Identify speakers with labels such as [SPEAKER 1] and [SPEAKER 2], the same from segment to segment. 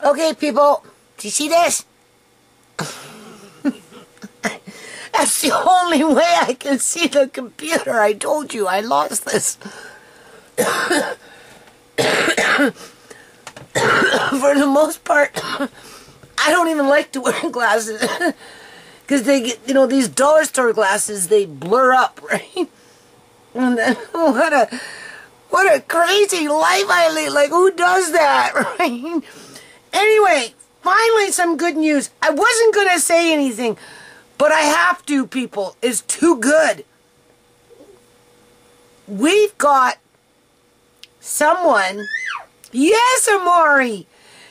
[SPEAKER 1] Okay, people, do you see this? That's the only way I can see the computer. I told you I lost this. For the most part, I don't even like to wear glasses. Because they get, you know, these dollar store glasses, they blur up, right? And then, what a crazy life I lead. Like, who does that, right? Anyway, finally some good news. I wasn't going to say anything, but I have to, people. It's too good. We've got someone, yes, Amari,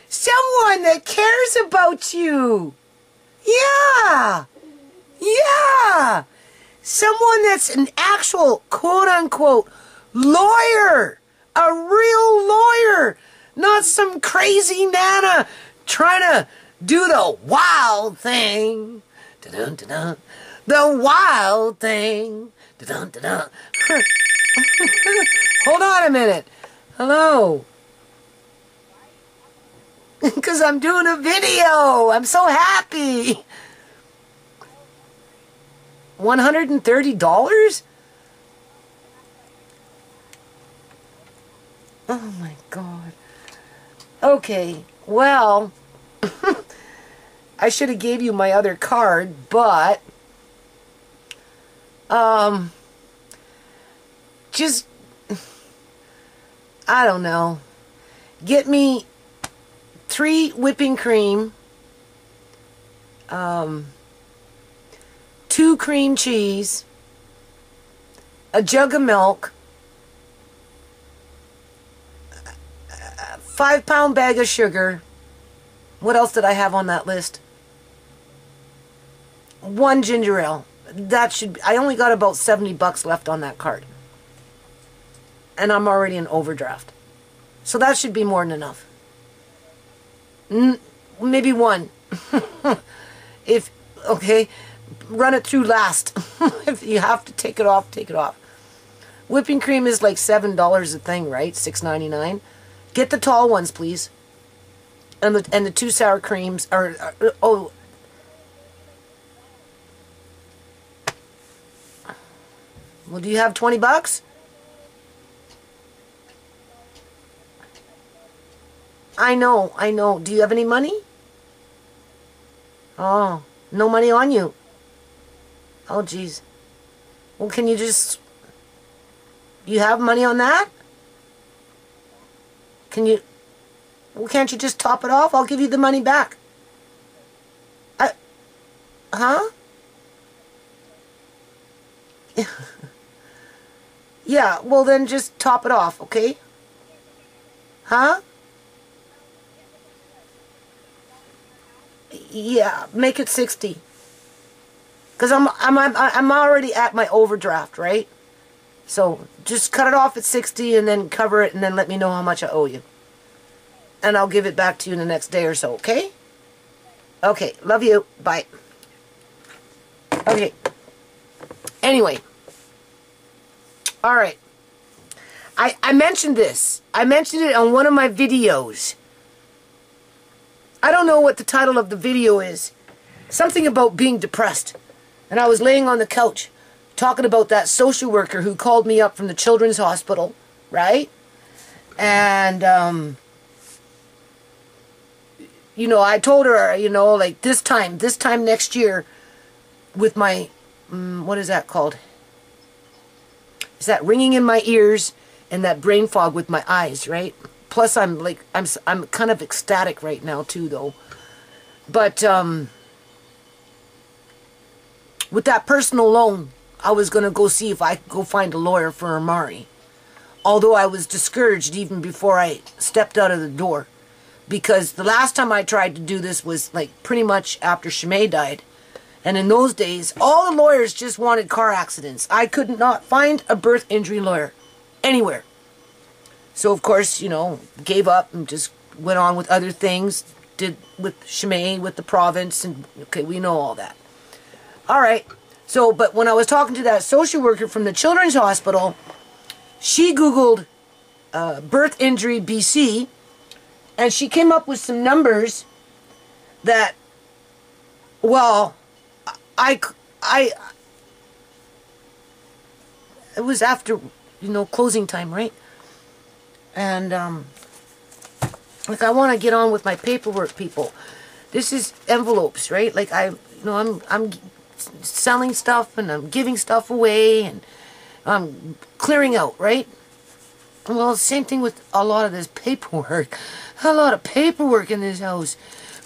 [SPEAKER 1] someone that cares about you. Yeah. Yeah. Someone that's an actual, quote-unquote, lawyer. A real lawyer. Not some crazy nana trying to do the wild thing. Da-dun-da-dun. The wild thing. Da-dun-da-dun. Hold on a minute. Hello. Because I'm doing a video. I'm so happy. $130? Oh my God. Okay, well, I should have gave you my other card, but just, I don't know. Get me 3 whipping cream, 2 cream cheese, a jug of milk, 5-pound bag of sugar. What else did I have on that list? 1 ginger ale. That should be, I only got about $70 left on that card. And I'm already in overdraft. So that should be more than enough. Maybe 1. If, okay, run it through last. If you have to take it off, take it off. Whipping cream is like $7 a thing, right? $6.99. Get the tall ones, please. And the 2 sour creams are oh. Well, do you have $20? I know. Do you have any money? Oh, no money on you. Oh, jeez. Well, can you just... You have money on that? Can you... Well, can't you just top it off? I'll give you the money back. Huh? Yeah, well then just top it off, okay? Huh? Yeah, make it 60. Because I'm already at my overdraft, right? So just cut it off at 60 and then cover it and then let me know how much I owe you. And I'll give it back to you in the next day or so, okay? Okay, love you. Bye. Okay. Anyway. Alright. I mentioned this. I mentioned it on one of my videos. I don't know what the title of the video is. Something about being depressed. And I was laying on the couch talking about that social worker who called me up from the children's hospital, right? And, you know, I told her, you know, like this time next year with my, what is that called? Is that ringing in my ears and that brain fog with my eyes, right? Plus I'm like, I'm kind of ecstatic right now too though. But, with that personal loan, I was going to go see if I could go find a lawyer for Amari. Although I was discouraged even before I stepped out of the door. Because the last time I tried to do this was like pretty much after Shamay died. And in those days, all the lawyers just wanted car accidents. I could not find a birth injury lawyer anywhere. So of course, you know, gave up and just went on with other things. Did with Shamay, with the province, and okay, we know all that. Alright, so, but when I was talking to that social worker from the children's hospital, she Googled birth injury BC, And she came up with some numbers that, well, it was after, closing time, right? And, like, I want to get on with my paperwork, people. This is envelopes, right? Like, I'm selling stuff, and I'm giving stuff away, and I'm clearing out, right? Well, same thing with a lot of this paperwork. A lot of paperwork in this house.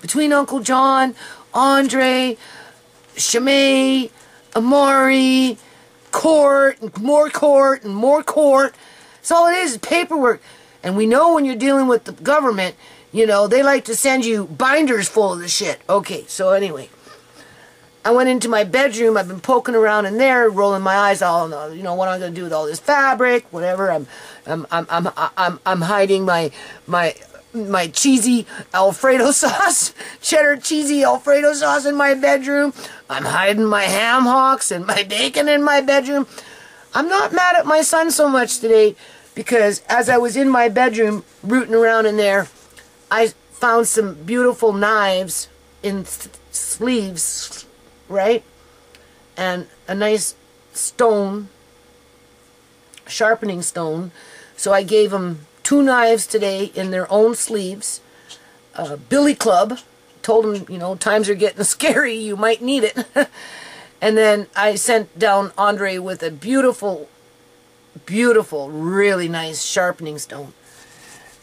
[SPEAKER 1] Between Uncle John, Andre, Shamay, Amari, court, and more court, and more court. That's all it is paperwork. And we know when you're dealing with the government, they like to send you binders full of the shit. Okay, so anyway, I went into my bedroom. I've been poking around in there, rolling my eyes all, what am I going to do with all this fabric, whatever. I'm hiding my cheesy Alfredo sauce, cheddar cheesy Alfredo sauce in my bedroom. I'm hiding my ham hocks and my bacon in my bedroom. I'm not mad at my son so much today, because as I was in my bedroom rooting around in there, I found some beautiful knives in sleeves, right? And a nice stone, sharpening stone. So I gave him 2 knives today in their own sleeves. Billy Club. Told him, times are getting scary. You might need it. And then I sent down Andre with a beautiful, beautiful, really nice sharpening stone.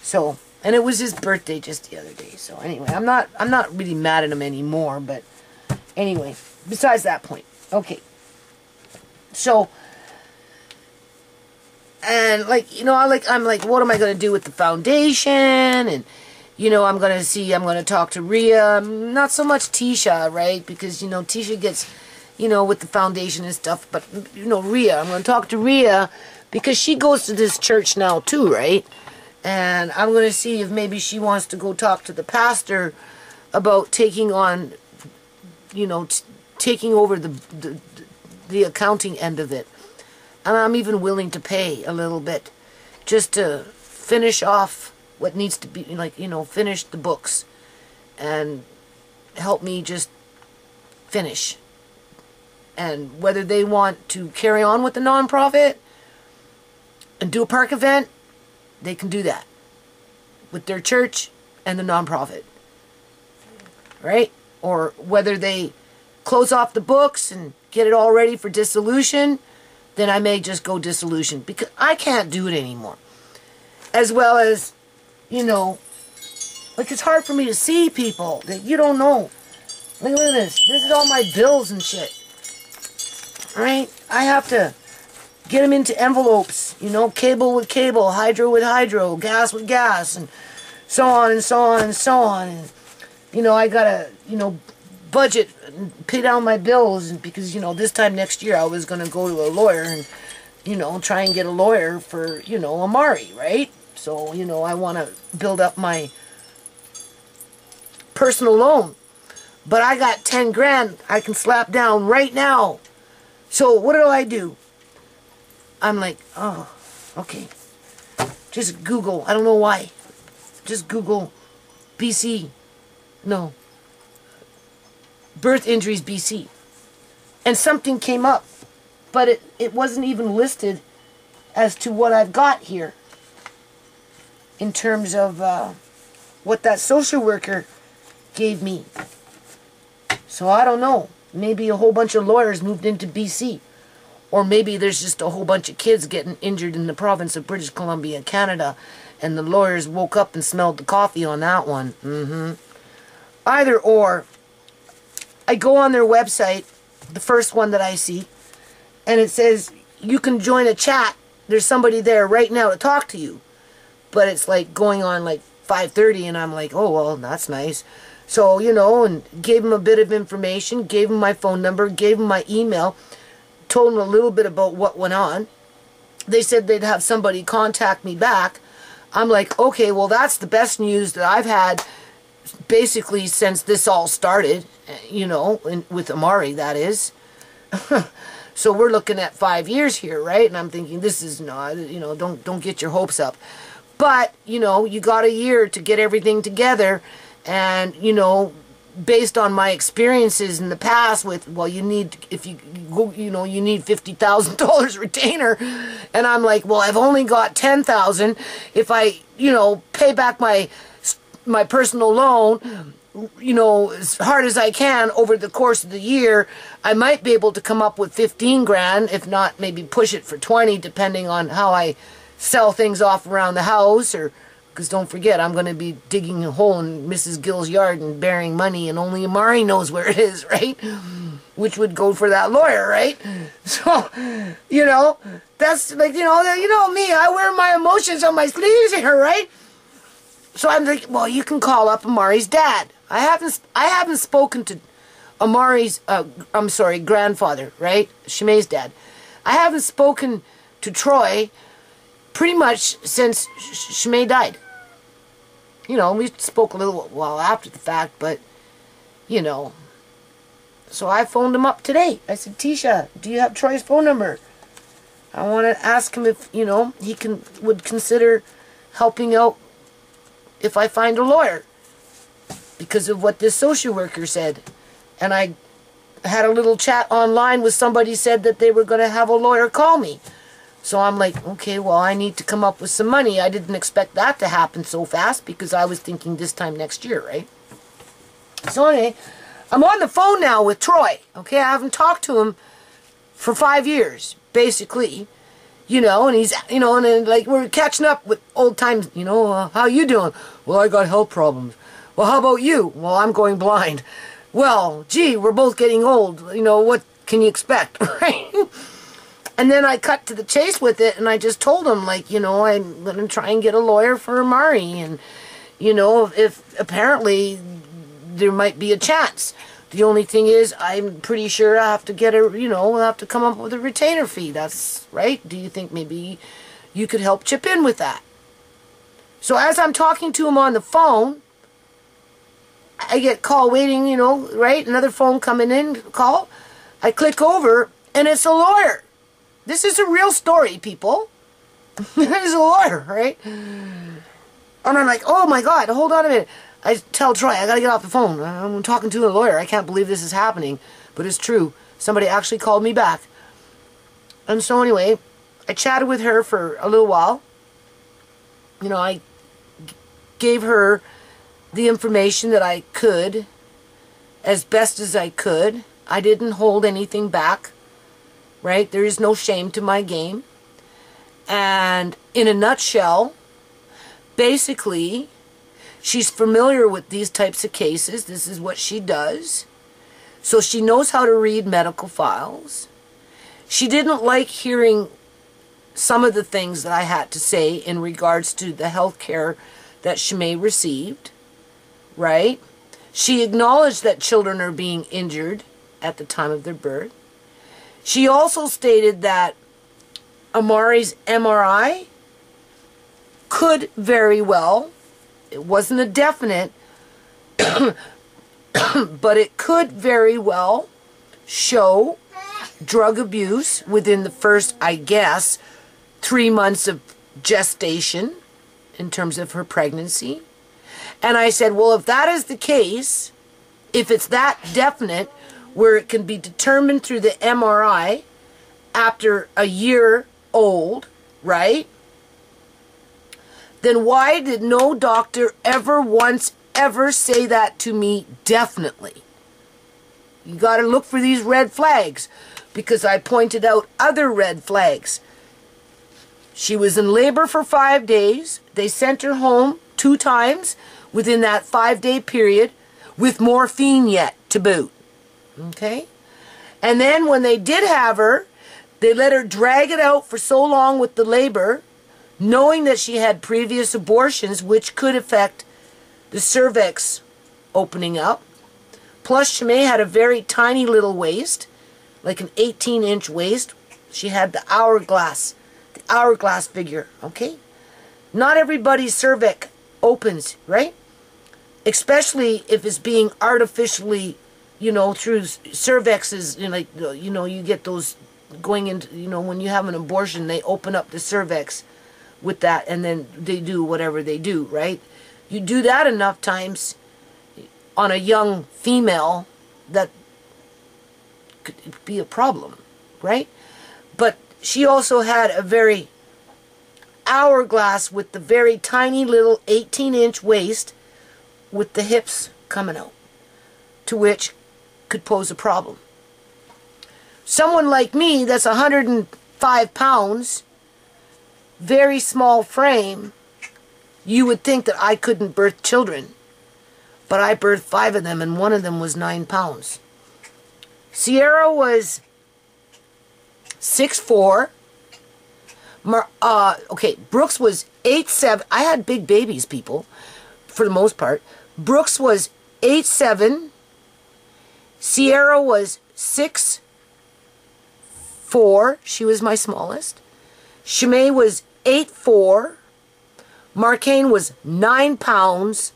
[SPEAKER 1] So, and it was his birthday just the other day. So anyway, I'm not really mad at him anymore. But anyway, besides that point, okay. So, and like, I'm like, what am I going to do with the foundation? And, I'm going to talk to Rhea. Not so much Tisha, right? Because, Tisha gets, with the foundation and stuff. But, Rhea, I'm going to talk to Rhea because she goes to this church now too, right? And I'm going to see if maybe she wants to go talk to the pastor about taking on, taking over the accounting end of it. And I'm even willing to pay a little bit just to finish off what needs to be, finish the books and help me just finish. And whether they want to carry on with the nonprofit and do a park event, they can do that with their church and the nonprofit, right? Or whether they close off the books and get it all ready for dissolution, then I may just go dissolution, because I can't do it anymore. As well as, like, it's hard for me to see people that you don't know. Look at this. This is all my bills and shit. Right? I have to get them into envelopes, cable with cable, hydro with hydro, gas with gas, and so on and so on and so on. And, I gotta, budget and pay down my bills, and because, this time next year I was going to go to a lawyer and, try and get a lawyer for, Amari, right? So, I want to build up my personal loan. But I got 10 grand I can slap down right now. So what do? I'm like, oh, okay. Just Google. I don't know why. Just Google BC. No. Birth injuries BC. And something came up. But it wasn't even listed as to what I've got here. In terms of what that social worker gave me. So I don't know. Maybe a whole bunch of lawyers moved into BC. Or maybe there's just a whole bunch of kids getting injured in the province of British Columbia, Canada. And the lawyers woke up and smelled the coffee on that one. Either or. I go on their website, the first one that I see, and it says, you can join a chat. There's somebody there right now to talk to you. But it's like going on like 5:30, and I'm like, oh, well, that's nice. So, and gave him a bit of information, gave him my phone number, gave him my email, told him a little bit about what went on. They said they'd have somebody contact me back. I'm like, okay, well, that's the best news that I've had basically since this all started, with Amari, that is. So we're looking at 5 years here, right? And I'm thinking, this is not, don't get your hopes up. But, you know, you got a year to get everything together. And, you know, based on my experiences in the past with, well, you need, if you go, you know, you need $50,000 retainer. And I'm like, well, I've only got $10,000. If I, you know, pay back my personal loan, you know, as hard as I can over the course of the year, I might be able to come up with 15 grand, if not maybe push it for 20, depending on how I sell things off around the house. Or, because don't forget, I'm going to be digging a hole in Mrs. Gill's yard and burying money, and only Amari knows where it is, right? Which would go for that lawyer, right? So, you know, that's like, you know me, I wear my emotions on my sleeves here, right? So I'm like, well, you can call up Amari's dad. I haven't spoken to Amari's, grandfather, right? Shamay's dad. I haven't spoken to Troy pretty much since Shamay died. You know, we spoke a little while after the fact, but, you know. So I phoned him up today. I said, Tisha, do you have Troy's phone number? I want to ask him if, you know, he would consider helping out if I find a lawyer, because of what this social worker said. And I had a little chat online with somebody said that they were going to have a lawyer call me. So I'm like, okay, well, I need to come up with some money. I didn't expect that to happen so fast, because I was thinking this time next year, right? So anyway, I'm on the phone now with Troy, okay? I haven't talked to him for 5 years, basically. You know, and he's, you know, and then, like, we're catching up with old times, you know, how you doing? Well, I got health problems. Well, how about you? Well, I'm going blind. Well, gee, we're both getting old. You know, what can you expect, right? And then I cut to the chase with it, and I just told him, like, you know, I'm going to try and get a lawyer for Amari. And, you know, if apparently there might be a chance. The only thing is, I'm pretty sure I have to get a, you know, we'll have to come up with a retainer fee. That's right. Do you think maybe you could help chip in with that? So as I'm talking to him on the phone, I get call waiting, you know, right? Another phone coming in, call. I click over, and it's a lawyer. This is a real story, people. There's a lawyer, right? And I'm like, oh my God, hold on a minute. I tell Troy, I gotta get off the phone. I'm talking to a lawyer. I can't believe this is happening. But it's true. Somebody actually called me back. And so anyway, I chatted with her for a little while. You know, I gave her the information that I could, as best as I could. I didn't hold anything back, right? There is no shame to my game. And in a nutshell, basically, she's familiar with these types of cases. This is what she does. So she knows how to read medical files. She didn't like hearing some of the things that I had to say in regards to the health care that Shamay received, right? She acknowledged that children are being injured at the time of their birth. She also stated that Amari's MRI could very well, it wasn't a definite, but it could very well show drug abuse within the first, I guess, 3 months of gestation in terms of her pregnancy. And I said, well, if that is the case, if it's that definite, where it can be determined through the MRI after a year old, right? Then why did no doctor ever once ever say that to me definitely? You got to look for these red flags, because I pointed out other red flags. She was in labor for 5 days. They sent her home 2 times within that 5-day period with morphine yet to boot. Okay? And then when they did have her, they let her drag it out for so long with the labor, knowing that she had previous abortions, which could affect the cervix opening up. Plus, Shamay had a very tiny little waist, like an 18-inch waist. She had the hourglass figure, okay? Not everybody's cervix opens, right? Especially if it's being artificially, you know, through cervixes, you know, like, you know, you get those going into, you know, when you have an abortion, they open up the cervix with that, and then they do whatever they do, right? You do that enough times on a young female, that could be a problem, right? But she also had a very hourglass with the very tiny little 18-inch waist with the hips coming out, to which could pose a problem. Someone like me that's 105 pounds, very small frame, you would think that I couldn't birth children. But I birthed 5 of them, and one of them was 9 pounds. Sierra was 6'4". Okay, Brooks was 8'7". I had big babies, people, for the most part. Brooks was 8'7". Sierra was 6'4". She was my smallest. Shamay was 8'4". Marcaine was 9 pounds.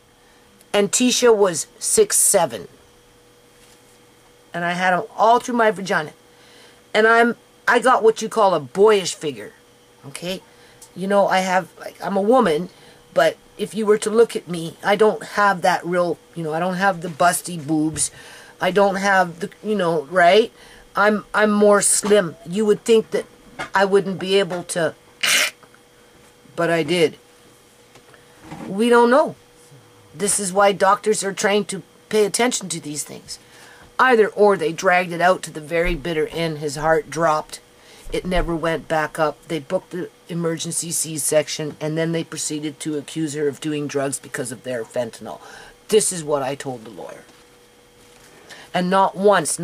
[SPEAKER 1] And Tisha was 6'7". And I had them all through my vagina. And I got what you call a boyish figure. Okay? You know, I'm a woman, but if you were to look at me, I don't have that real, you know, I don't have the busty boobs. I don't have the, you know, right? I'm more slim. You would think that I wouldn't be able to, but I did. We don't know. This is why doctors are trained to pay attention to these things. Either or, they dragged it out to the very bitter end. His heart dropped. It never went back up. They booked the emergency C-section, and then they proceeded to accuse her of doing drugs because of their fentanyl. This is what I told the lawyer. And not once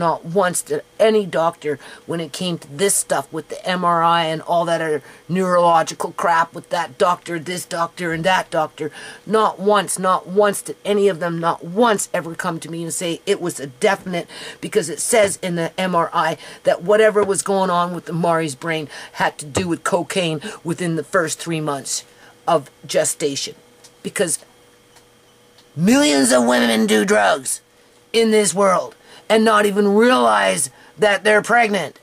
[SPEAKER 1] did any doctor, when it came to this stuff with the MRI and all that other neurological crap with that doctor, this doctor, and that doctor, not once did any of them, not once ever come to me and say it was a definite, because it says in the MRI that whatever was going on with Amari's brain had to do with cocaine within the first 3 months of gestation. Because millions of women do drugs in this world and not even realize that they're pregnant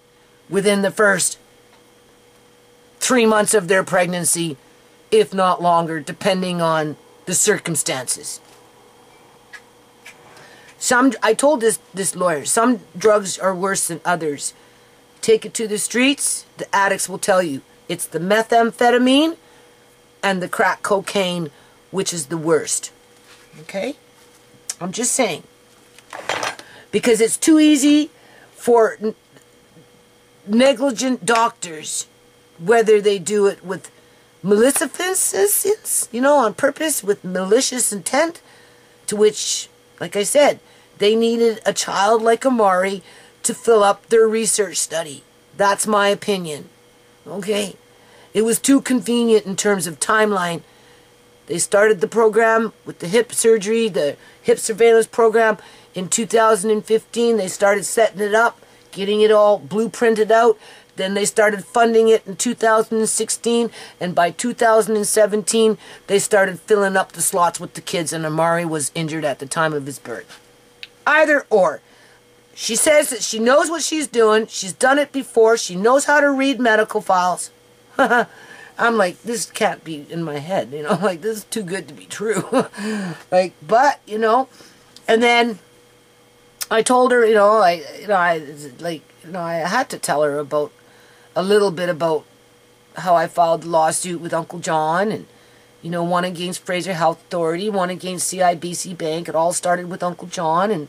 [SPEAKER 1] within the first 3 months of their pregnancy, if not longer, depending on the circumstances. I told this lawyer, some drugs are worse than others. Take it to the streets, the addicts will tell you it's the methamphetamine and the crack cocaine, which is the worst. Okay? I'm just saying. Because it's too easy for negligent doctors, whether they do it with maleficence, you know, on purpose, with malicious intent, to which, like I said, they needed a child like Amari to fill up their research study. That's my opinion. Okay? It was too convenient in terms of timeline. They started the program with the hip surgery, the hip surveillance program. In 2015, they started setting it up, getting it all blueprinted out. Then they started funding it in 2016, and by 2017, they started filling up the slots with the kids, and Amari was injured at the time of his birth. Either or. She says that she knows what she's doing. She's done it before. She knows how to read medical files. I'm like, this can't be in my head, you know, like, this is too good to be true. Like, but, you know, and then I told her, I had to tell her about a little bit about how I filed the lawsuit with Uncle John, and, one against Fraser Health Authority, one against CIBC Bank. It all started with Uncle John, and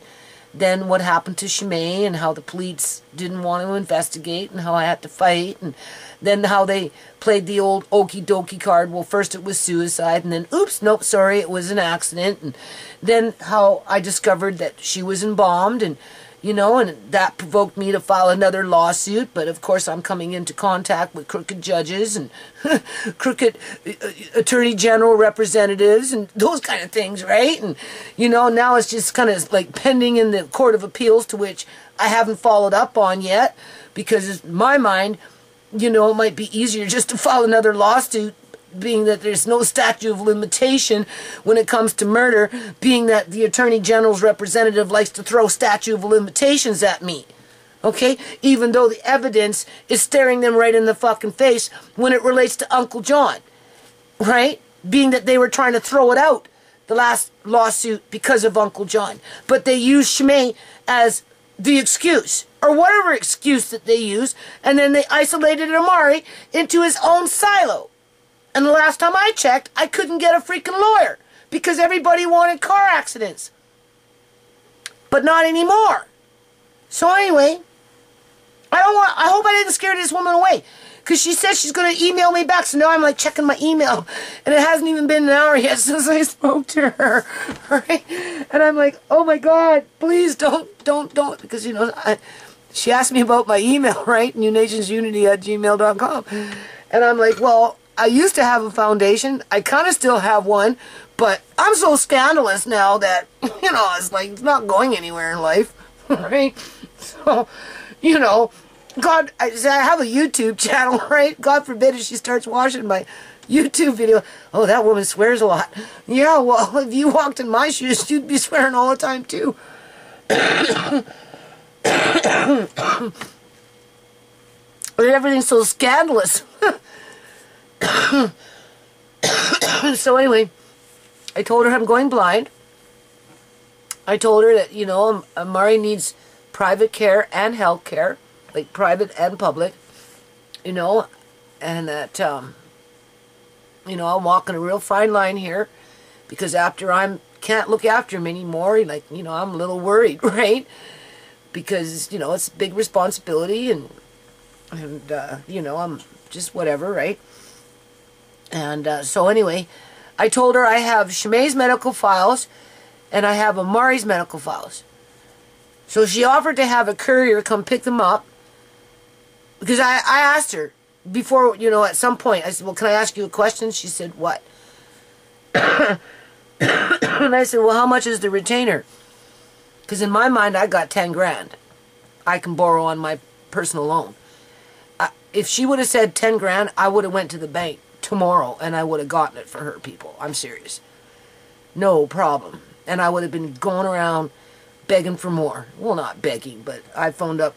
[SPEAKER 1] then what happened to Shamay, and how the police didn't want to investigate, and how I had to fight, and then how they played the old okie dokie card. Well, first it was suicide, and then, oops, nope, sorry, it was an accident. And then how I discovered that she was embalmed, and, and that provoked me to file another lawsuit. But, of course, I'm coming into contact with crooked judges and crooked attorney general representatives and those kind of things, right? And, now it's just kind of like pending in the Court of Appeals, to which I haven't followed up on yet, because in my mind, it might be easier just to file another lawsuit, being that there's no statute of limitation when it comes to murder, being that the Attorney General's representative likes to throw statute of limitations at me. Okay? Even though the evidence is staring them right in the fucking face when it relates to Uncle John. right? Being that they were trying to throw it out, the last lawsuit, because of Uncle John. But they used Shamay as the excuse, or whatever excuse that they used, and then they isolated Amari into his own silo. And the last time I checked, I couldn't get a freaking lawyer because everybody wanted car accidents. But not anymore. So anyway, I hope I didn't scare this woman away. Because she said she's going to email me back. So now I'm like checking my email. And it hasn't even been an hour yet since I spoke to her. Right? And I'm like, oh my God, please don't. Because, you know, she asked me about my email, right? newnationsunity@gmail.com. And I'm like, well, I used to have a foundation. I kind of still have one. But I'm so scandalous now that, you know, it's like, it's not going anywhere in life. Right? So, you know, God, I have a YouTube channel, right? God forbid if she starts watching my YouTube video. Oh, that woman swears a lot. Yeah, well, if you walked in my shoes, you'd be swearing all the time, too. Everything's so scandalous. So anyway, I told her I'm going blind. I told her that, you know, Amari needs private care and health care, like private and public, you know, and that, you know, I'm walking a real fine line here because after I can't look after him anymore, like, you know, I'm a little worried, right? Because, you know, it's a big responsibility and you know, I'm just whatever, right? And so anyway, I told her I have Shamay's medical files and I have Amari's medical files. So she offered to have a courier come pick them up. Because I asked her before, you know, at some point, I said, well, can I ask you a question? She said, what? And I said, well, how much is the retainer? Because in my mind, I got 10 grand. I can borrow on my personal loan. If she would have said 10 grand, I would have went to the bank tomorrow and I would have gotten it for her people. I'm serious. No problem. And I would have been going around begging for more. Well, not begging, but I phoned up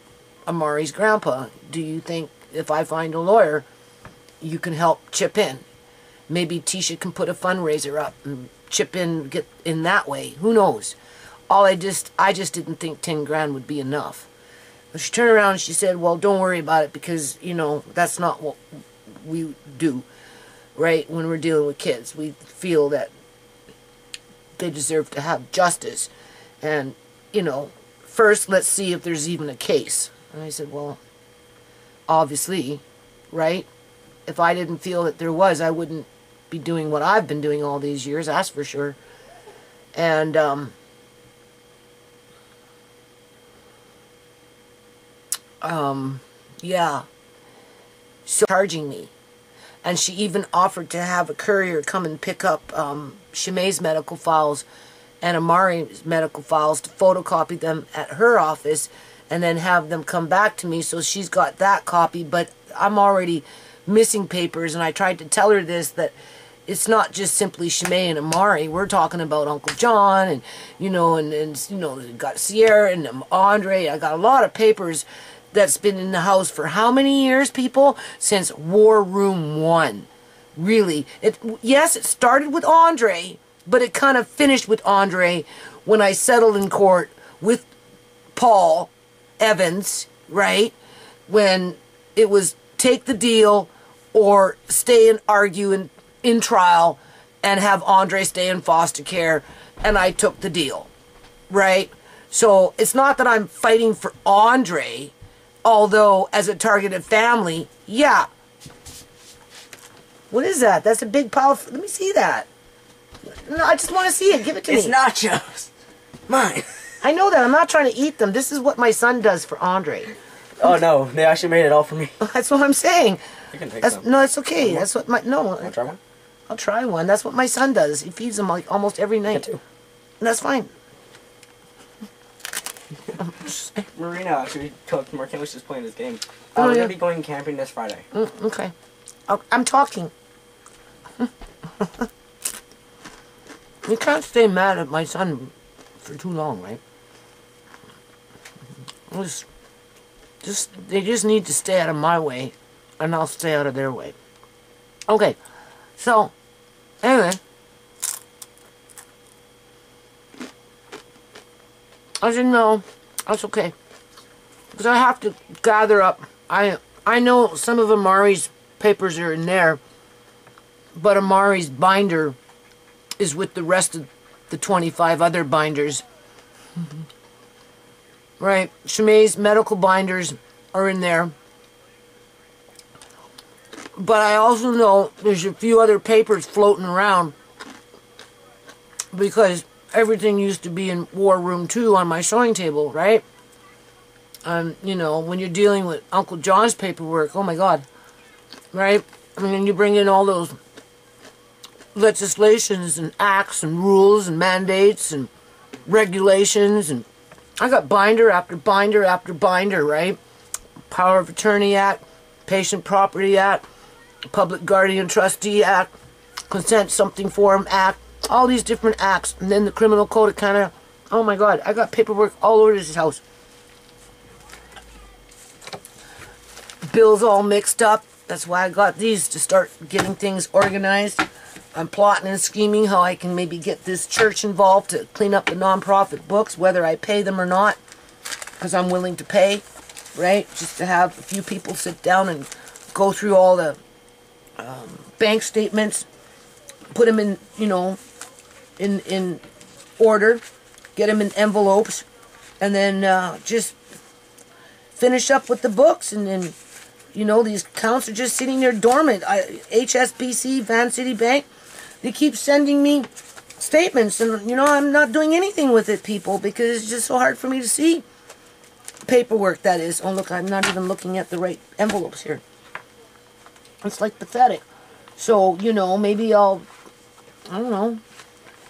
[SPEAKER 1] Amari's grandpa. Do you think if I find a lawyer, you can help chip in? Maybe Tisha can put a fundraiser up and chip in, get in that way. Who knows? I just didn't think 10 grand would be enough. But she turned around and she said, well, don't worry about it because, you know, that's not what we do, right? When we're dealing with kids, we feel that they deserve to have justice. And, you know, first let's see if there's even a case. And I said, well, obviously, right? If I didn't feel that there was, I wouldn't be doing what I've been doing all these years, that's for sure. And, yeah. So charging me. And she even offered to have a courier come and pick up Shamay's medical files and Amari's medical files to photocopy them at her office and then have them come back to me. So she's got that copy, but I'm already missing papers. And I tried to tell her this, that it's not just simply Shamay and Amari. We're talking about Uncle John and, you know, and you know, got Sierra and Andre. I got a lot of papers that's been in the house for how many years, people? Since War Room 1. Really. Yes, it started with Andre, but it kind of finished with Andre when I settled in court with Paul Evans, right? When it was take the deal or stay and argue in trial and have Andre stay in foster care, and I took the deal, right? So it's not that I'm fighting for Andre, although as a targeted family, yeah. What is that? That's a big pile of... Let me see that. No, I just want to see it. Give it to me.
[SPEAKER 2] It's nachos. Mine.
[SPEAKER 1] I know that. I'm not trying to eat them. This is what my son does for Andre.
[SPEAKER 2] Oh, no. They actually made it all for me.
[SPEAKER 1] That's what I'm saying.
[SPEAKER 2] You can take some.
[SPEAKER 1] No, it's okay. That's what my... No.
[SPEAKER 2] Want to try one?
[SPEAKER 1] I'll try one. That's what my son does. He feeds them like almost every night.
[SPEAKER 2] Me too.
[SPEAKER 1] And that's fine.
[SPEAKER 2] Marina actually told Mark was just playing this game. We're going to be going camping this Friday.
[SPEAKER 1] Okay. I'm talking. You can't stay mad at my son for too long, right? They just need to stay out of my way, and I'll stay out of their way. Okay, so Anyway. I said, no, that's okay. Because I have to gather up. I know some of Amari's papers are in there, but Amari's binder is with the rest of the 25 other binders. Right? Shamay's medical binders are in there. But I also know there's a few other papers floating around because everything used to be in War Room 2 on my sewing table, right? You know, when you're dealing with Uncle John's paperwork, oh my God, right? I mean, you bring in all those legislations and acts and rules and mandates and regulations, and I got binder after binder after binder, right? Power of Attorney Act, Patient Property Act, Public Guardian Trustee Act, Consent Something Form Act, all these different acts, and then the Criminal Code. It kind of, oh my God, I got paperwork all over this house. Bills all mixed up. That's why I got these, to start getting things organized. I'm plotting and scheming how I can maybe get this church involved to clean up the nonprofit books, whether I pay them or not, because I'm willing to pay, right? Just to have a few people sit down and go through all the bank statements, put them in, you know, in order, get them in envelopes, and then just finish up with the books. And then, you know, these accounts are just sitting there dormant. HSBC, Van City Bank, they keep sending me statements, and, you know, I'm not doing anything with it, people, because it's just so hard for me to see paperwork, that is. Oh, look, I'm not even looking at the right envelopes here. It's like pathetic. So, you know, maybe I don't know.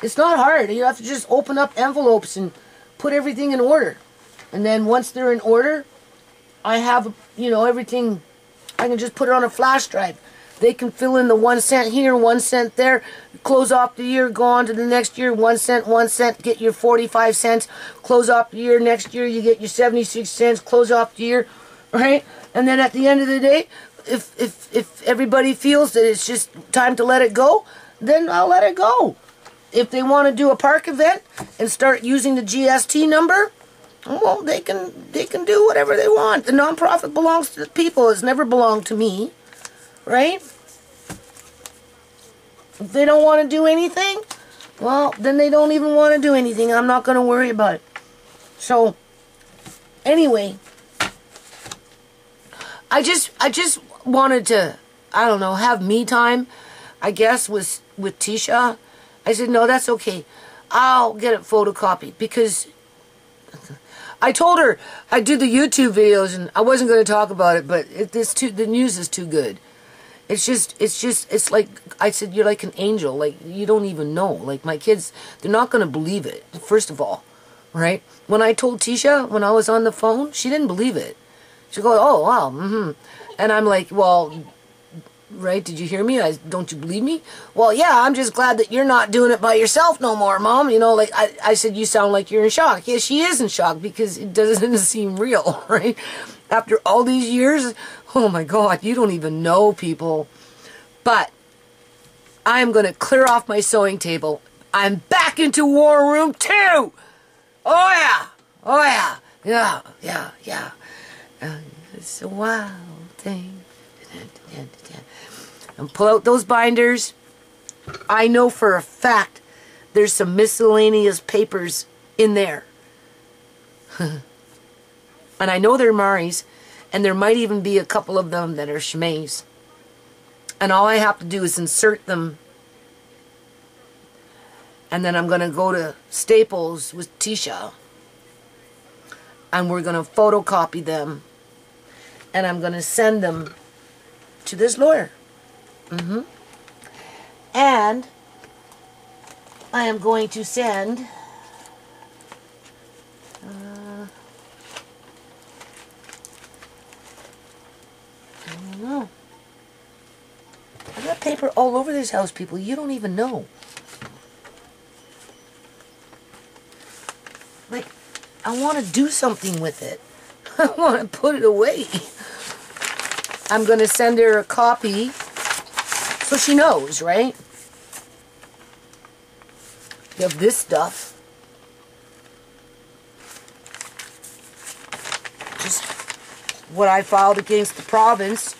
[SPEAKER 1] It's not hard. You have to just open up envelopes and put everything in order. And then once they're in order, I have, you know, everything. I can just put it on a flash drive. They can fill in the 1 cent here, 1 cent there, close off the year, go on to the next year, 1 cent, 1 cent, get your 45 cents, close off the year, next year you get your 76 cents, close off the year, right? And then at the end of the day, if everybody feels that it's just time to let it go, then I'll let it go. If they want to do a park event and start using the GST number, well, they can do whatever they want. The nonprofit belongs to the people. It's never belonged to me, right? If they don't want to do anything, well, then they don't even want to do anything. I'm not going to worry about it. So, anyway, I just wanted to, I don't know, have me time, I guess, with Tisha. I said, no, that's okay. I'll get it photocopied, because I told her I do the YouTube videos and I wasn't going to talk about it, but the news is too good. It's like, I said, you're like an angel. Like, you don't even know. Like, my kids, they're not going to believe it, first of all, right? When I told Tisha, when I was on the phone, she didn't believe it. She goes, oh, wow, And I'm like, well, right, did you hear me? Don't you believe me? Well, yeah, I'm just glad that you're not doing it by yourself no more, Mom. You know, like, I said, you sound like you're in shock. Yeah, she is in shock, because it doesn't seem real, right? After all these years, oh my God, you don't even know, people. But I'm going to clear off my sewing table. I'm back into War Room 2. Oh, yeah. Oh, yeah. Yeah, yeah, yeah. It's a wild thing. And pull out those binders. I know for a fact there's some miscellaneous papers in there. And I know they're Amari's, and there might even be a couple of them that are Shamay's. And all I have to do is insert them. And then I'm going to go to Staples with Tisha, and we're going to photocopy them, and I'm going to send them to this lawyer. And I am going to send I don't know. I got paper all over this house, people. You don't even know. Like, I want to do something with it. I want to put it away. I'm going to send her a copy so she knows, right? of this stuff. Just what I filed against the province,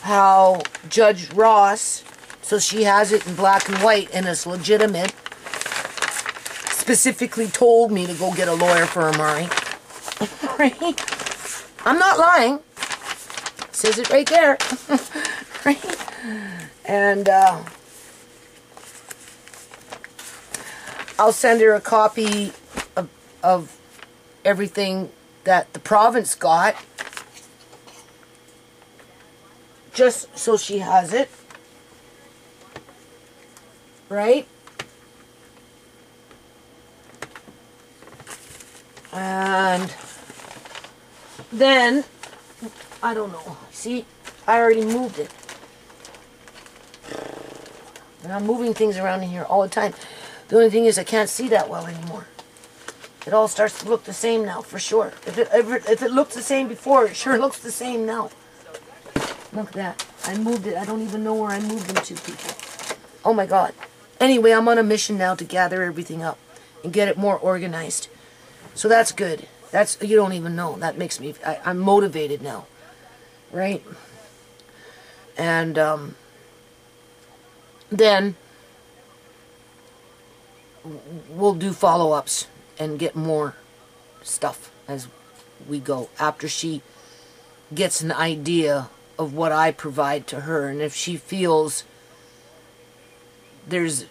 [SPEAKER 1] how Judge Ross, so she has it in black and white and it's legitimate, specifically told me to go get a lawyer for Amari. Right? I'm not lying. Says it right there. Right? And I'll send her a copy of everything that the province got, just so she has it. Right? And then, I don't know. See, I already moved it. And I'm moving things around in here all the time. The only thing is I can't see that well anymore. It all starts to look the same now, for sure. If it looked the same before, it sure looks the same now. Look at that. I moved it. I don't even know where I moved them to, people. Oh my God. Anyway, I'm on a mission now to gather everything up and get it more organized. So that's good. That's, you don't even know. That makes me, I'm motivated now. Right? And then we'll do follow-ups and get more stuff as we go. After she gets an idea of what I provide to her. And if she feels there's,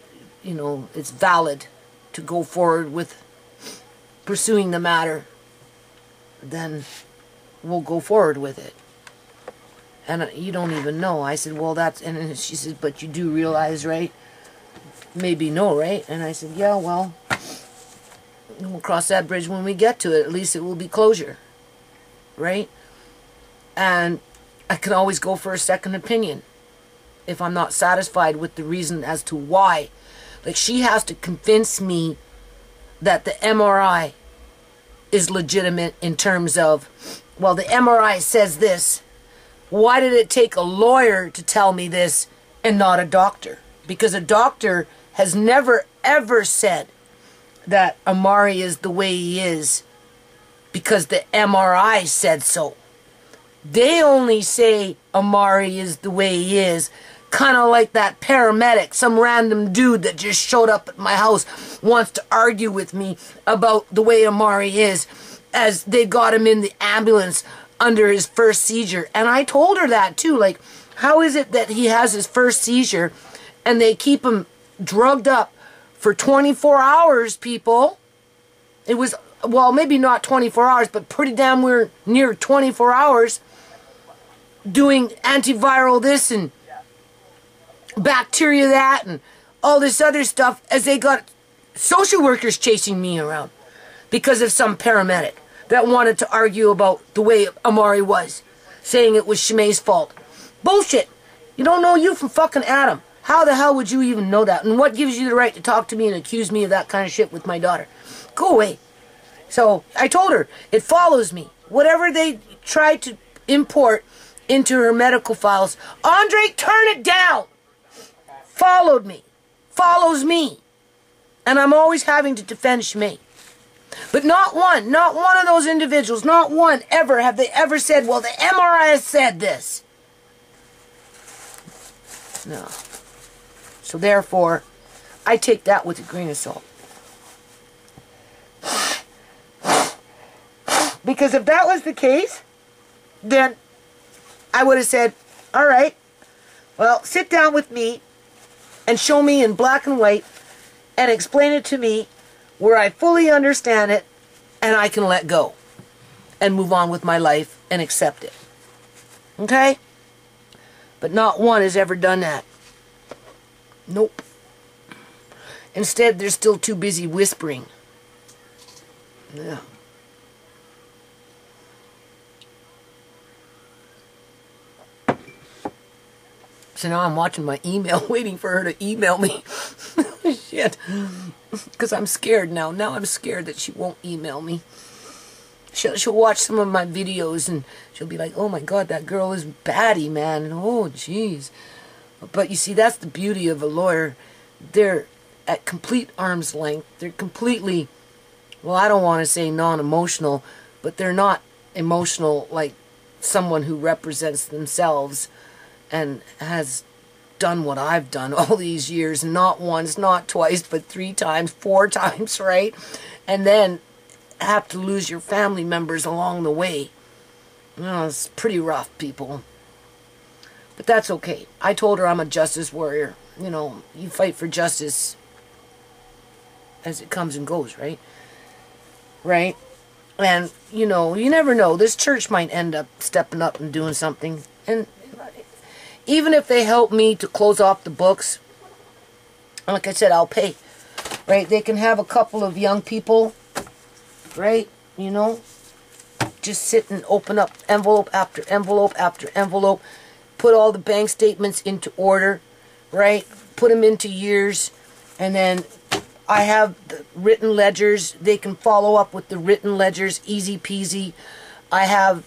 [SPEAKER 1] you know, it's valid to go forward with pursuing the matter, then we'll go forward with it. And you don't even know. I said, well, that's, and she said, but you do realize, right? Maybe no, right? And I said, yeah, well, we'll cross that bridge when we get to it. At least it will be closure, right? And I can always go for a second opinion if I'm not satisfied with the reason as to why. Like, she has to convince me that the MRI is legitimate in terms of, well, the MRI says this. Why did it take a lawyer to tell me this and not a doctor? Because a doctor has never, ever said that Amari is the way he is because the MRI said so. They only say Amari is the way he is, kind of like that paramedic, some random dude that just showed up at my house wants to argue with me about the way Amari is, as they got him in the ambulance under his first seizure. And I told her that too, like, how is it that he has his first seizure and they keep him drugged up for 24 hours, people? It was, well, maybe not 24 hours, but pretty damn near 24 hours, doing antiviral this and bacteria that and all this other stuff, as they got social workers chasing me around because of some paramedic that wanted to argue about the way Amari was, saying it was Shamay's fault. Bullshit. You don't know you from fucking Adam. How the hell would you even know that? And what gives you the right to talk to me and accuse me of that kind of shit with my daughter? Go away. So I told her, it follows me. Whatever they try to import into her medical files, Andre, turn it down. Followed me. Follows me. And I'm always having to defend Shamay. But not one of those individuals, not one ever have they ever said, well, the MRI said this. No. So therefore, I take that with a grain of salt. Because if that was the case, then I would have said, all right, well, sit down with me and show me in black and white and explain it to me where I fully understand it and I can let go and move on with my life and accept it. Okay? But not one has ever done that. Nope. Instead, they're still too busy whispering. Yeah. So now I'm watching my email, waiting for her to email me. Shit. Because I'm scared now. Now I'm scared that she won't email me. She'll watch some of my videos and she'll be like, oh my God, that girl is batty, man. And oh, jeez. But you see, that's the beauty of a lawyer. They're at complete arm's length. They're completely, well, I don't want to say non-emotional, but they're not emotional like someone who represents themselves and has done what I've done all these years, not once, not twice, but 3 times, 4 times, right? And then have to lose your family members along the way. You know, it's pretty rough, people. But that's okay. I told her I'm a justice warrior. You know, you fight for justice as it comes and goes, right? Right? And, you know, you never know. This church might end up stepping up and doing something. And even if they help me to close off the books, like I said, I'll pay. Right? They can have a couple of young people, right? You know, just sit and open up envelope after envelope after envelope. Put all the bank statements into order, right? Put them into years. And then I have the written ledgers. They can follow up with the written ledgers, easy peasy. I have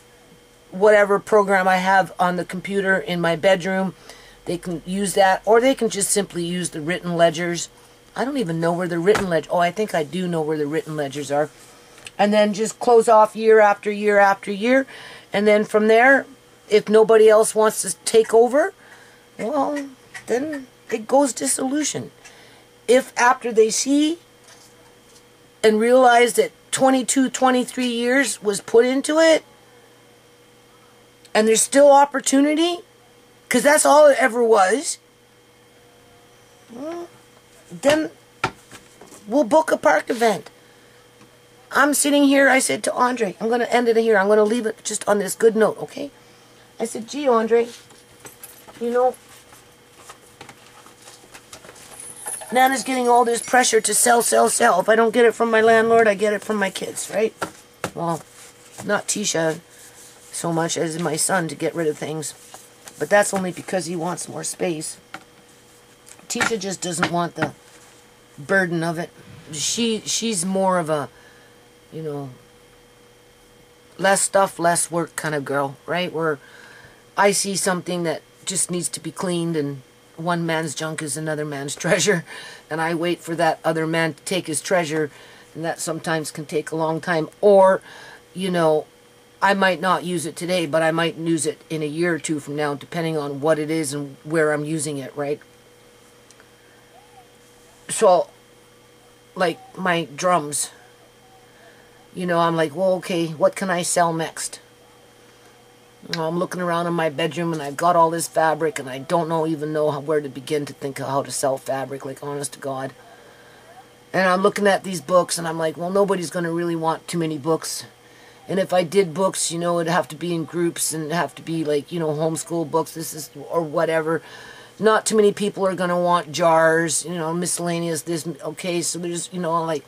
[SPEAKER 1] whatever program I have on the computer in my bedroom. They can use that, or they can just simply use the written ledgers. I don't even know where the written ledgers, oh, I think I do know where the written ledgers are. And then just close off year after year after year. And then from there, if nobody else wants to take over, well, then it goes dissolution. If after they see and realize that 22, 23 years was put into it, and there's still opportunity, because that's all it ever was, well, then we'll book a park event. I'm sitting here, I said to Andre, I'm going to end it here. I'm going to leave it just on this good note, okay? I said, gee, Andre, you know, Nana's getting all this pressure to sell, sell, sell. If I don't get it from my landlord, I get it from my kids, right? Well, not Tisha so much as my son to get rid of things. But that's only because he wants more space. Tisha just doesn't want the burden of it. She's more of a, you know, less stuff, less work kind of girl, right? Where I see something that just needs to be cleaned, and one man's junk is another man's treasure, and I wait for that other man to take his treasure, and that sometimes can take a long time. Or, you know, I might not use it today, but I might use it in a year or 2 from now, depending on what it is and where I'm using it, right? So, like my drums, you know, I'm like, well, okay, what can I sell next? Well, I'm looking around in my bedroom, and I've got all this fabric, and I don't even know where to begin to think of how to sell fabric, like, honest to God. And I'm looking at these books, and I'm like, well, nobody's going to really want too many books. And if I did books, you know, it'd have to be in groups, and it'd have to be like, you know, homeschool books, or whatever. Not too many people are going to want jars, you know, miscellaneous, this, okay, so there's, you know, like,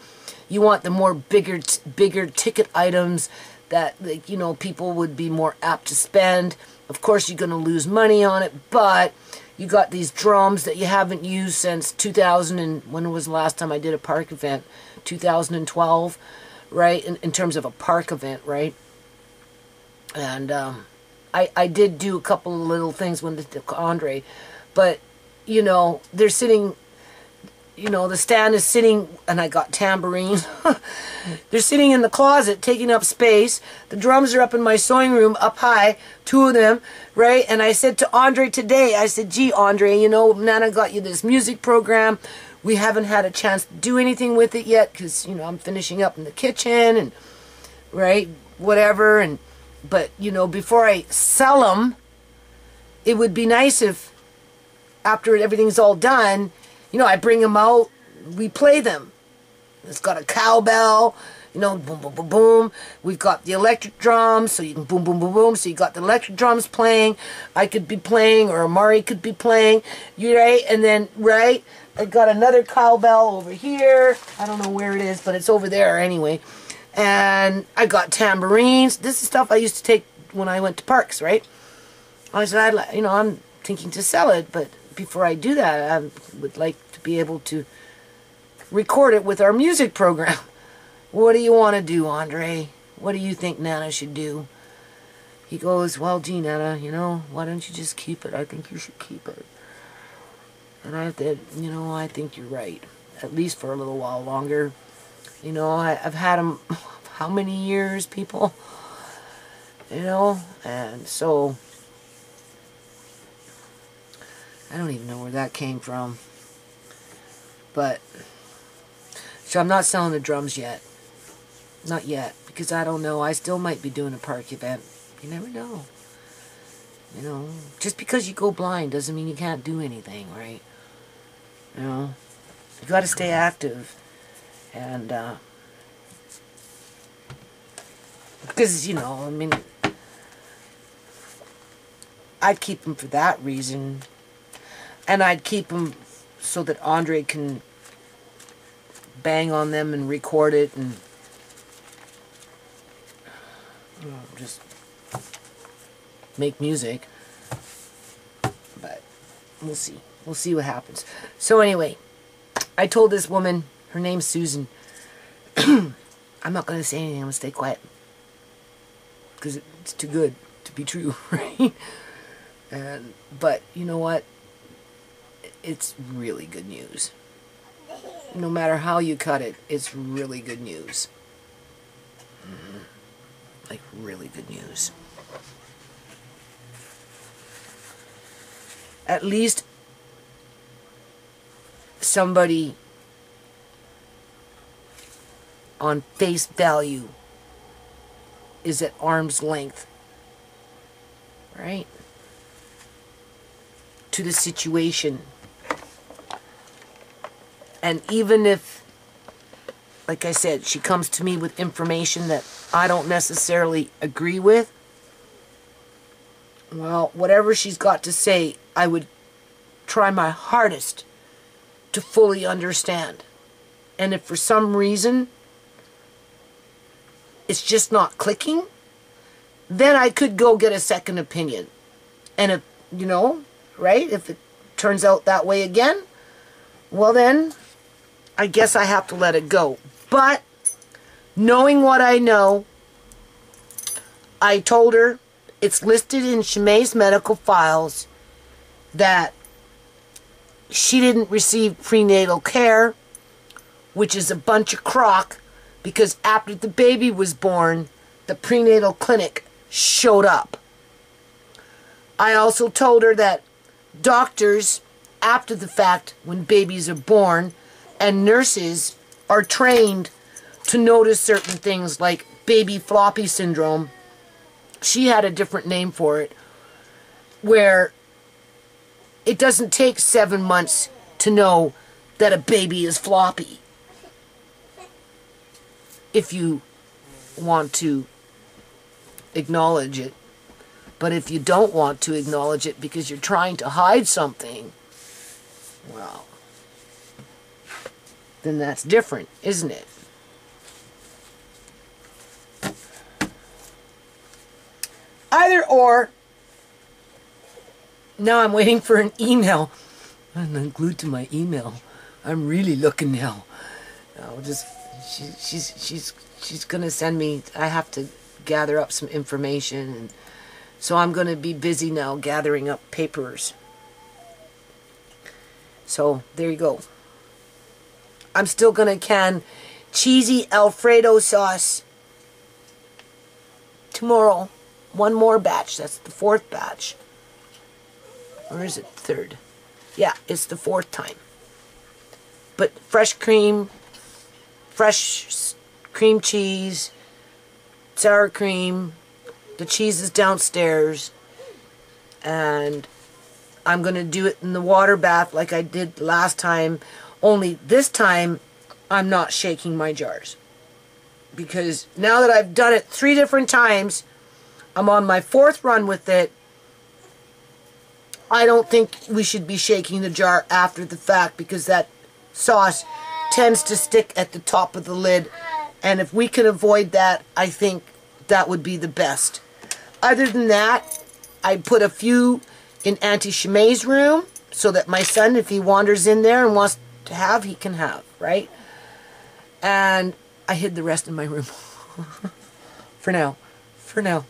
[SPEAKER 1] you want the more bigger ticket items that, like, you know, people would be more apt to spend. Of course, you're going to lose money on it, but you got these drums that you haven't used since 2000, and when was the last time I did a park event? 2012, right? In terms of a park event, right? And I did do a couple of little things with Andre, but, you know, they're sitting, you know, the stand is sitting, and I got tambourines. They're sitting in the closet, taking up space. The drums are up in my sewing room, up high, 2 of them, right? And I said to Andre today, I said, gee, Andre, you know, Nana got you this music program. We haven't had a chance to do anything with it yet, because, you know, I'm finishing up in the kitchen, and, right, whatever. And but, you know, before I sell them, it would be nice if, after everything's all done, you know, I bring them out, we play them. It's got a cowbell, you know, boom, boom, boom, boom. We've got the electric drums, so you can boom, boom, boom, boom. So you got the electric drums playing. I could be playing, or Amari could be playing. You right? And then, right, I got another cowbell over here. I don't know where it is, but it's over there anyway. And I got tambourines. This is stuff I used to take when I went to parks, right? I said, you know, I'm thinking to sell it, but before I do that, I would like to be able to record it with our music program. What do you want to do, Andre? What do you think Nana should do? He goes, well, gee, Nana, you know, why don't you just keep it? I think you should keep it. And I said, you know, I think you're right. at least for a little while longer. You know, I've had them how many years, people? You know, and so I don't even know where that came from. But so I'm not selling the drums yet. Not yet, because I don't know. I still might be doing a park event. You never know. You know, just because you go blind doesn't mean you can't do anything, right? You know, you got to stay active. And because, you know, I mean, I'd keep them for that reason. And I'd keep them so that Andre can bang on them and record it and, you know, just make music. But we'll see. We'll see what happens. So anyway, I told this woman, her name's Susan, I'm not going to say anything. I'm going to stay quiet. Because it's too good to be true, right? But you know what? It's really good news. No matter how you cut it, it's really good news. Like, really good news. At least somebody on face value is at arm's length, right, to the situation. And even if, like I said, she comes to me with information that I don't necessarily agree with, well, whatever she's got to say, I would try my hardest to fully understand. And if for some reason it's just not clicking, then I could go get a second opinion. And if, you know, right, if it turns out that way again, well then, I guess I have to let it go. But, knowing what I know, I told her it's listed in Shamay's medical files that she didn't receive prenatal care, which is a bunch of crock, because after the baby was born, the prenatal clinic showed up. I also told her that doctors, after the fact, when babies are born, and nurses are trained to notice certain things like baby floppy syndrome. She had a different name for it, where it doesn't take 7 months to know that a baby is floppy. If you want to acknowledge it. But if you don't want to acknowledge it because you're trying to hide something, well, then that's different, isn't it? Either or. Now I'm waiting for an email. I'm glued to my email. I'm really looking now. I'll just, she's gonna send me. I have to gather up some information, and so I'm gonna be busy now gathering up papers. So there you go. I'm still gonna can cheesy Alfredo sauce tomorrow. One more batch. That's the 4th batch. Or is it 3rd? Yeah, it's the 4th time. But fresh cream cheese, sour cream. The cheese is downstairs. And I'm going to do it in the water bath like I did last time. Only this time, I'm not shaking my jars. Because now that I've done it 3 different times, I'm on my 4th run with it. I don't think we should be shaking the jar after the fact, because that sauce tends to stick at the top of the lid. And if we can avoid that, I think that would be the best. Other than that, I put a few in Auntie Shamay's room so that my son, if he wanders in there and wants to have, he can have, right? And I hid the rest in my room. For now. For now.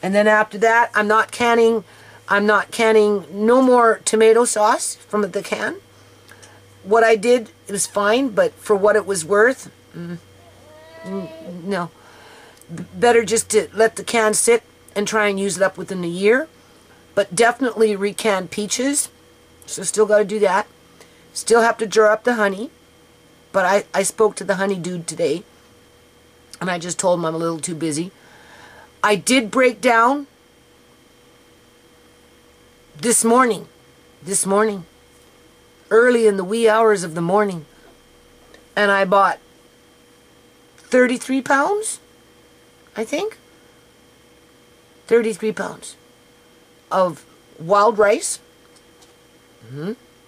[SPEAKER 1] And then after that, I'm not canning no more tomato sauce from the can. what I did, it was fine, but for what it was worth, no. Better just to let the can sit and try and use it up within a year. But definitely recanned peaches. So still got to do that. Still have to jar up the honey. But I spoke to the honey dude today. And I just told him I'm a little too busy. I did break down this morning. Early in the wee hours of the morning. And I bought 33 pounds, I think. 33 pounds of wild rice.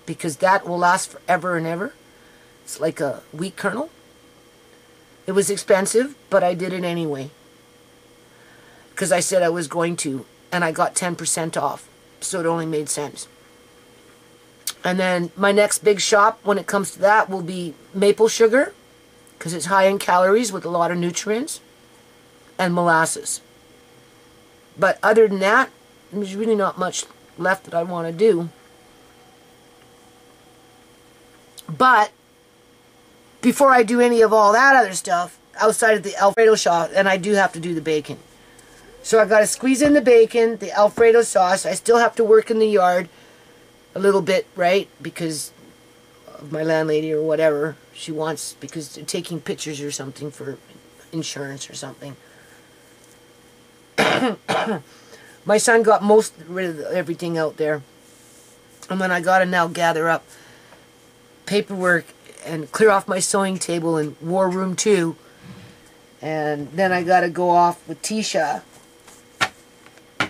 [SPEAKER 1] Because that will last forever and ever. It's like a wheat kernel. It was expensive, but I did it anyway. Because I said I was going to. And I got 10% off. So it only made sense. And then my next big shop when it comes to that will be maple sugar. Because it's high in calories with a lot of nutrients. And molasses. But other than that, there's really not much left that I want to do. But before I do any of all that other stuff, outside of the Alfredo sauce, and I do have to do the bacon. So I got to squeeze in the bacon, the Alfredo sauce. I still have to work in the yard a little bit, right? Because of my landlady or whatever she wants, because they're taking pictures or something for insurance or something. My son got rid of everything out there. And then I got to now gather up paperwork and clear off my sewing table in War Room 2. And then I got to go off with Tisha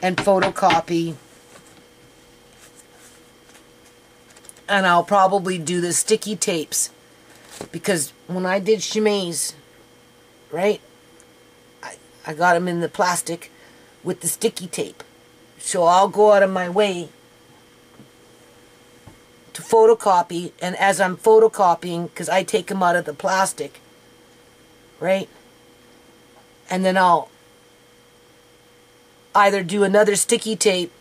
[SPEAKER 1] and photocopy. And I'll probably do the sticky tapes. Because when I did Shamay's, right, I got them in the plastic with the sticky tape. So I'll go out of my way to photocopy, and as I'm photocopying, because I take them out of the plastic, right, and then I'll either do another sticky tape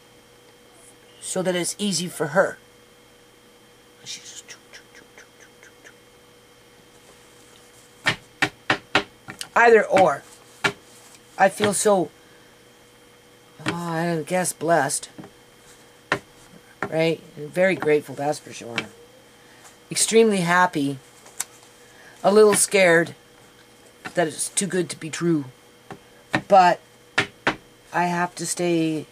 [SPEAKER 1] so that it's easy for her. Either or. I feel so, I guess, blessed. Right? And very grateful, that's for sure. Extremely happy. A little scared that it's too good to be true. But I have to stay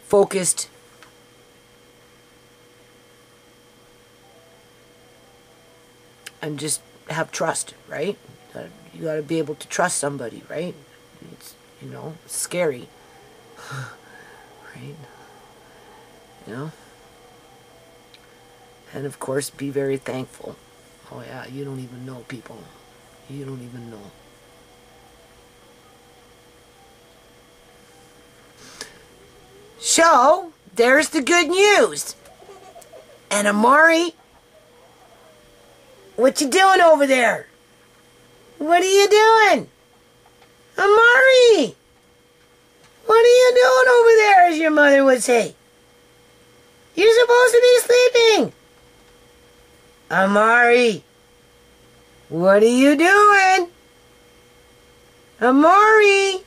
[SPEAKER 1] focused. And just have trust, right? You got to be able to trust somebody, right? It's, you know, scary. Right? You know? And of course, be very thankful. Oh yeah, you don't even know, people. You don't even know. So, there's the good news. And Amari, what you doing over there? What are you doing? Amari! What are you doing over there, as your mother would say? You're supposed to be sleeping. Amari! What are you doing? Amari!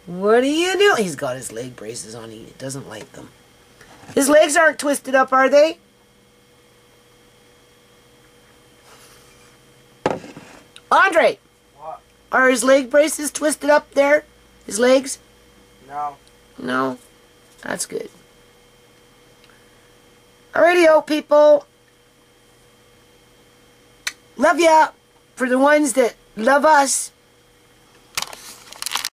[SPEAKER 1] What are you doing? He's got his leg braces on. He doesn't like them. His legs aren't twisted up, are they? Andre!
[SPEAKER 2] What?
[SPEAKER 1] Are his leg braces twisted up there? His legs?
[SPEAKER 2] No.
[SPEAKER 1] No? That's good. Alrighty-o, people. Love ya. For the ones that love us.